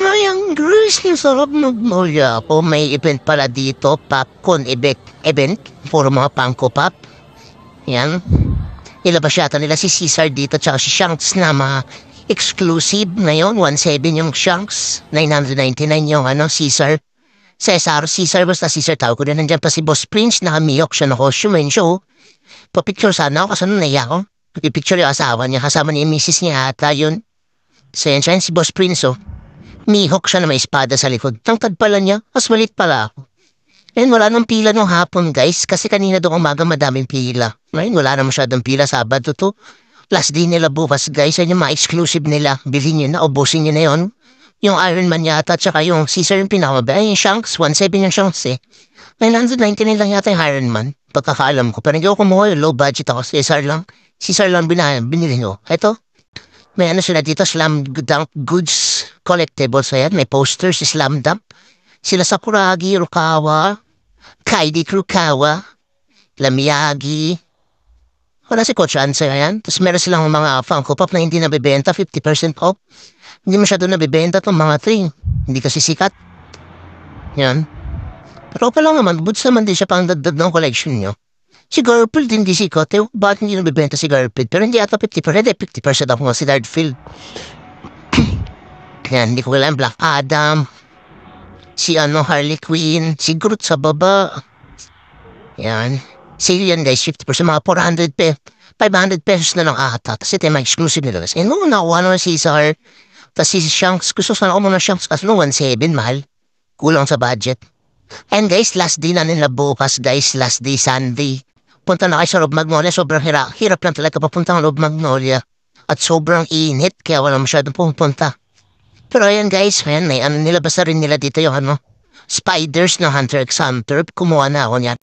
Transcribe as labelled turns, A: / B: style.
A: Mayang Grace, ang sarap magmulya po. May event pala dito, popcorn event. Puro mga Funko Pop. Yan. Ilabas yata nila si Caesar dito tsaka si Shanks na mga exclusive. Ngayon, 1.7 yung Shanks. 999 yung Caesar. Caesar, basta Caesar tawag ko na. Nandiyan pa si Boss Prince, nakamiyok siya na costume and show. Pa-picture sana ako kasi nung naiya ko. I-picture yung asawa niya, kasama niya yung misis niya ata yun. So yan siya, si Boss Prince mihok siya na may espada sa likod. Tangkad pala niya, mas malit pala ako. And wala nang pila nung hapon guys, kasi kanina doon umaga madaming pila. Ngayon wala na masyadong pila, Sabado to. Last day nila bukas guys, yan yung mga exclusive nila. Bilhin nyo na, ubusin nyo na yun. Yung Iron Man yata, tsaka yung Caesar yung pinamabay. Yung Shanks, 1.7 yung Shanks eh. 999 lang yata yung Iron Man. Pagkakaalam ko, pero hindi ako kumuha yung low budget ako. Caesar lang binili nyo. Ito, may sila dito, Slam Dunk Goods Collectibles. Ayan, may posters, si Slam Dunk. Sila Sakuragi, Rukawa, Kaidi Kurokawa, Lamiyagi. Wala si Coach Answer, ayan. Tapos meron silang mga Funko Pop na hindi nabibenta, 50% off. Hindi masyado nabibenta itong mga 3. Hindi kasi sikat. Yan. Pero pa lang naman, buds naman din siya pang dagdag ng collection nyo. Si Garfield hindi sikat eh. Bakit hindi nabibenta si Garfield? Pero hindi ata 50%. 50% ako nga si Garfield. Yan, hindi ko alam. Black Adam. Si Harley Quinn. Si Groot sa baba. Yan. Sale yan guys, 50%. Mga 500 pesos na lang ata. Tapos ito yung mga exclusive nila. And nung nakuha naman si Caesar. Tapos si Shanks. Gusto sana ako muna Shanks. Kasi nung 1.7 mahal. Kulang sa budget. And guys, last day na nila bukas guys. Last day Sunday. Punta na kayo sa Loob Magnolia. Sobrang hirap lang talaga papunta ng Loob Magnolia. At sobrang init. Kaya wala masyadong pumunta. Pero ayan guys. Ayan, may nilabas na rin nila dito yung Spiders na Hunter x Hunter. Kumuha na ako niyan.